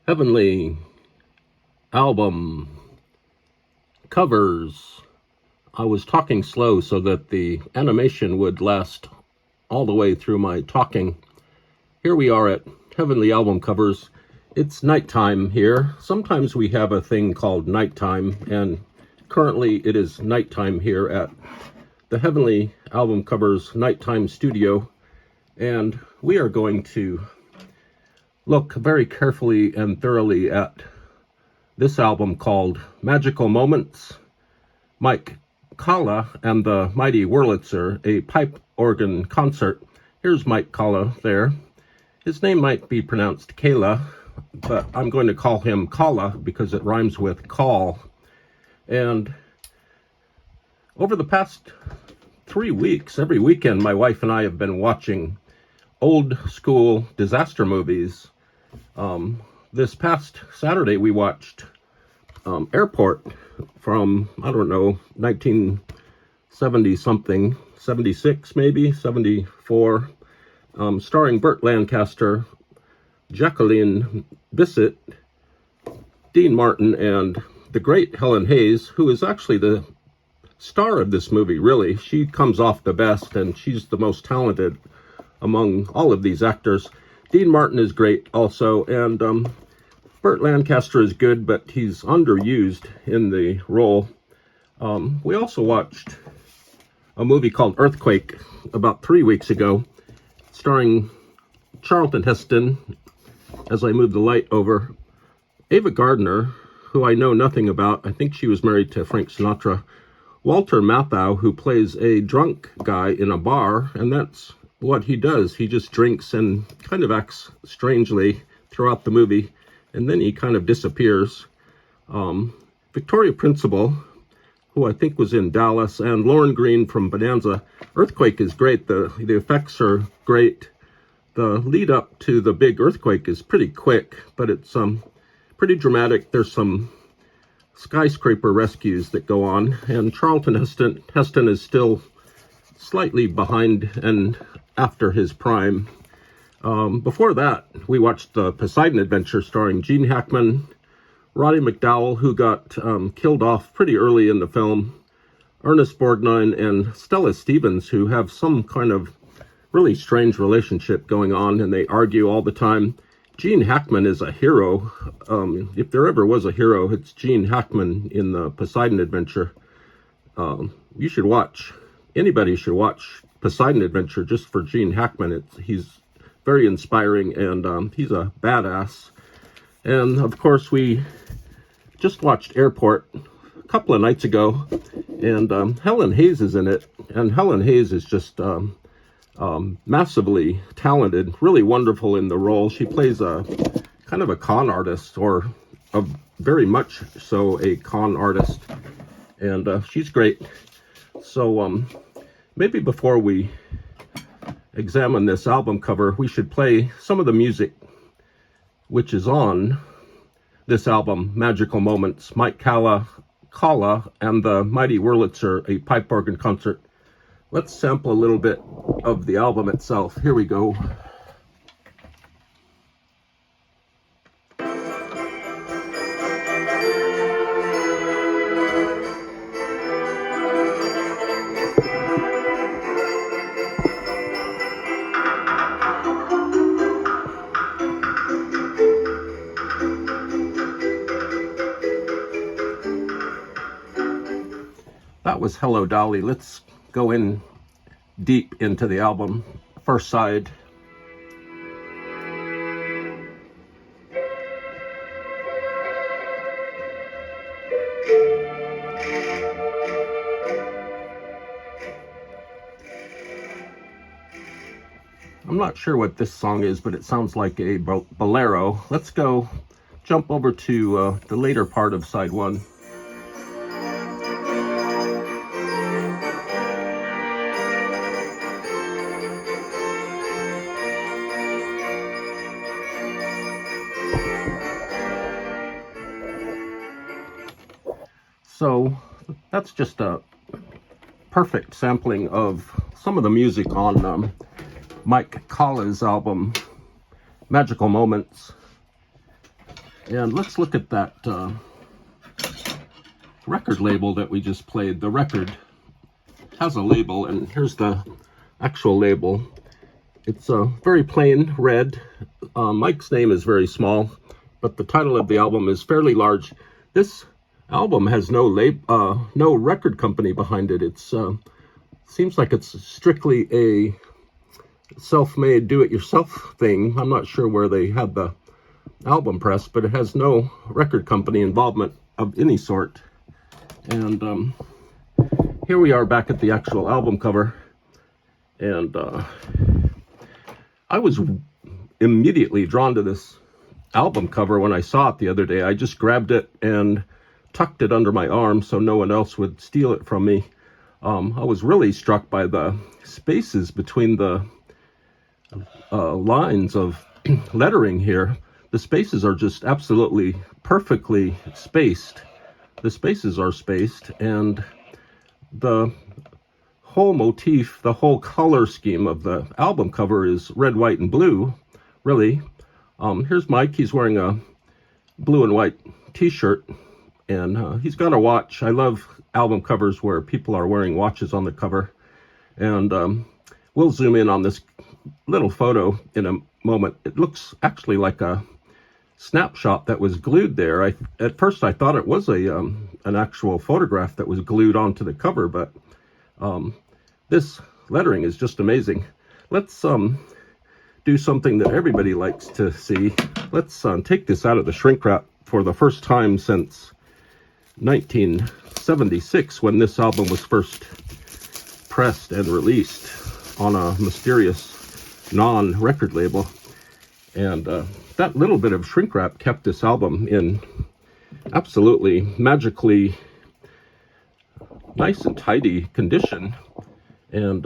Heavenly album covers. I was talking slow so that the animation would last all the way through my talking. Here we are at Heavenly album covers. It's nighttime here. Sometimes we have a thing called nighttime, and currently it is nighttime here at the Heavenly album covers nighttime studio, and we are going to look very carefully and thoroughly at this album called Magical Moments, Mike CALA and the Mighty Wurlitzer, a pipe organ concert. Here's Mike CALA there. His name might be pronounced CALA, but I'm going to call him CALA because it rhymes with call. And over the past 3 weeks, every weekend, my wife and I have been watching old school disaster movies. This past Saturday, we watched Airport from, I don't know, 1970-something, 76 maybe, 74, starring Burt Lancaster, Jacqueline Bisset, Dean Martin, and the great Helen Hayes, who is actually the star of this movie, really. She comes off the best, and she's the most talented among all of these actors. Dean Martin is great also, and Burt Lancaster is good, but he's underused in the role. We also watched a movie called Earthquake about 3 weeks ago, starring Charlton Heston, as I move the light over, Ava Gardner, who I know nothing about. I think she was married to Frank Sinatra. Walter Matthau, who plays a drunk guy in a bar, and that's what he does. He just drinks and kind of acts strangely throughout the movie, and then he kind of disappears. Victoria Principal, who I think was in Dallas, and Lauren Green from Bonanza. Earthquake is great. The effects are great. The lead up to the big earthquake is pretty quick, but it's pretty dramatic. There's some skyscraper rescues that go on, and Charlton Heston is still slightly behind and after his prime. Before that, we watched the Poseidon Adventure starring Gene Hackman, Roddy McDowall, who got killed off pretty early in the film, Ernest Borgnine, and Stella Stevens, who have some kind of really strange relationship going on, and they argue all the time. Gene Hackman is a hero. If there ever was a hero, it's Gene Hackman in the Poseidon Adventure. You should watch. Anybody should watch Poseidon Adventure just for Gene Hackman. He's very inspiring, and he's a badass. And of course, we just watched Airport a couple of nights ago, and Helen Hayes is in it, and Helen Hayes is just massively talented, really wonderful in the role. She plays a kind of a con artist, or very much so a con artist, and she's great. So maybe before we examine this album cover, we should play some of the music which is on this album, Magical Moments, Mike CALA and the Mighty Wurlitzer, a pipe organ concert. Let's sample a little bit of the album itself. Here we go. That was Hello Dolly. Let's go in deep into the album. First side. I'm not sure what this song is, but it sounds like a bolero. Let's go jump over to the later part of side one. So that's just a perfect sampling of some of the music on Mike CALA's album, Magical Moments. And let's look at that record label that we just played. The record has a label, and here's the actual label. It's a very plain red. Mike's name is very small, but the title of the album is fairly large. This album has no record company behind it. It's seems like it's strictly a self-made, do-it-yourself thing. I'm not sure where they had the album press, but it has no record company involvement of any sort. And here we are back at the actual album cover, and I was immediately drawn to this album cover when I saw it the other day. I just grabbed it and tucked it under my arm so no one else would steal it from me. I was really struck by the spaces between the lines of lettering here. The spaces are just absolutely perfectly spaced. The spaces are spaced, and the whole motif, the whole color scheme of the album cover is red, white, and blue, really. Here's Mike. He's wearing a blue and white t-shirt, and he's got a watch. I love album covers where people are wearing watches on the cover. And we'll zoom in on this little photo in a moment. It looks actually like a snapshot that was glued there. At first I thought it was an actual photograph that was glued onto the cover, but this lettering is just amazing. Let's do something that everybody likes to see. Let's take this out of the shrink wrap for the first time since 1976, when this album was first pressed and released on a mysterious non-record label. And that little bit of shrink wrap kept this album in absolutely magically nice and tidy condition. And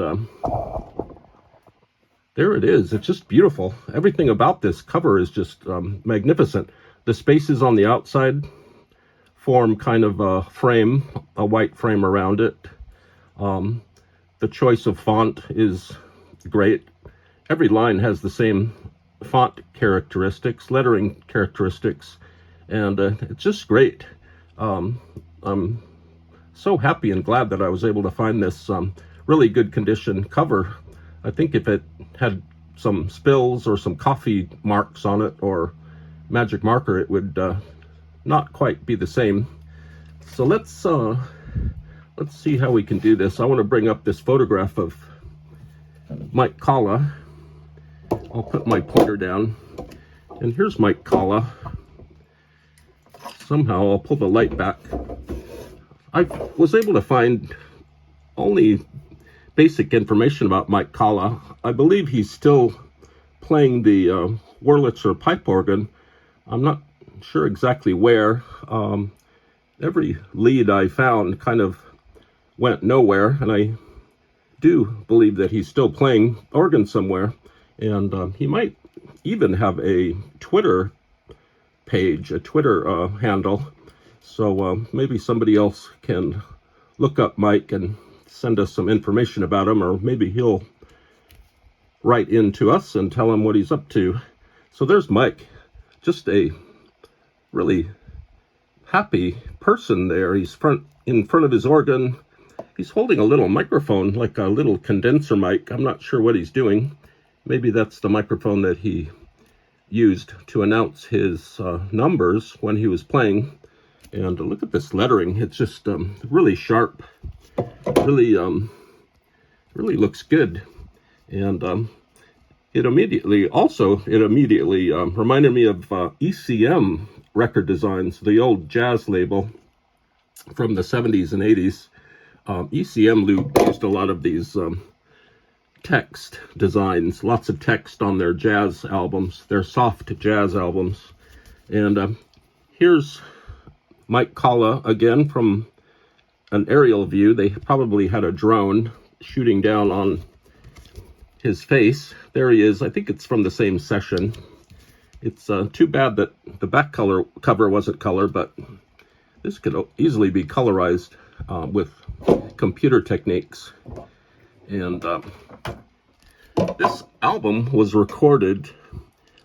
there it is. It's just beautiful. Everything about this cover is just magnificent. The spaces on the outside form kind of a frame, a white frame around it. The choice of font is great. Every line has the same font characteristics, lettering characteristics, and it's just great. I'm so happy and glad that I was able to find this really good condition cover. I think if it had some spills or some coffee marks on it or magic marker, it would not quite be the same. So let's see how we can do this. I want to bring up this photograph of Mike CALA. I'll put my pointer down, and here's Mike CALA. Somehow I'll pull the light back. I was able to find only basic information about Mike CALA. I believe he's still playing the Wurlitzer pipe organ. I'm not sure exactly where. Every lead I found kind of went nowhere, and I do believe that he's still playing organ somewhere. And he might even have a Twitter page, a Twitter handle. So maybe somebody else can look up Mike and send us some information about him, or maybe he'll write in to us and tell him what he's up to. So there's Mike, just a really happy person there. He's in front of his organ. He's holding a little microphone, like a little condenser mic. I'm not sure what he's doing. Maybe that's the microphone that he used to announce his numbers when he was playing. And look at this lettering. It's just really sharp. Really looks good. And it immediately reminded me of ECM record designs, the old jazz label from the 70s and 80s. ECM used a lot of these text designs, lots of text on their jazz albums, their soft jazz albums. And here's Mike CALA again from an aerial view. They probably had a drone shooting down on his face. There he is. I think it's from the same session. It's too bad that the back cover wasn't color, but this could easily be colorized with computer techniques. And this album was recorded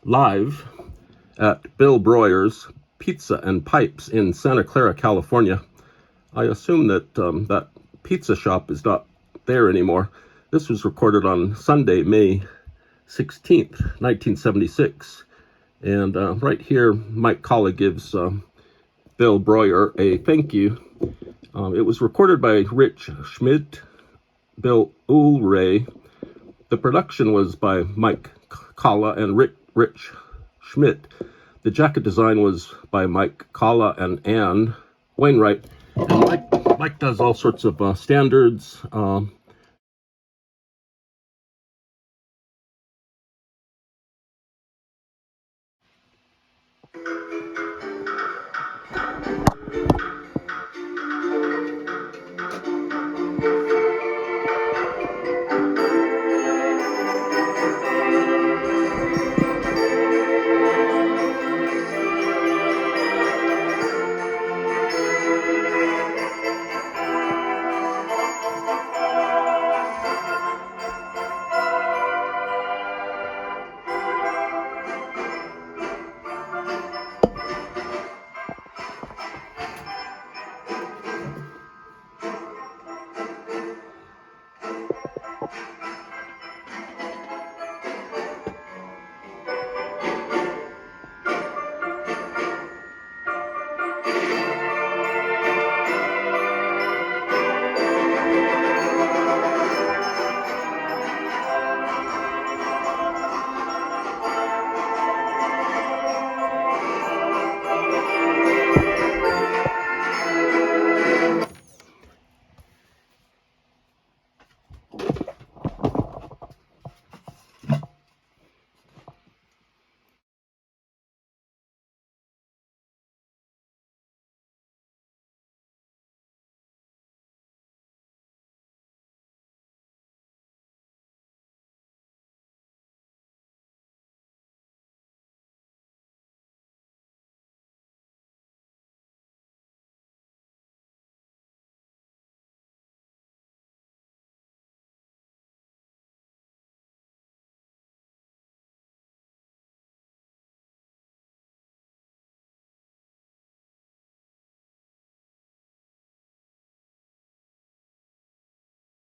live at Bill Breuer's Pizza and Pipes in Santa Clara, California. I assume that that pizza shop is not there anymore. This was recorded on Sunday, May 16th, 1976. And right here, Mike CALA gives Bill Breuer a thank you. It was recorded by Rich Schmidt, Bill Ulray. The production was by Mike CALA and Rich Schmidt. The jacket design was by Mike CALA and Ann Wainwright. And Mike does all sorts of standards,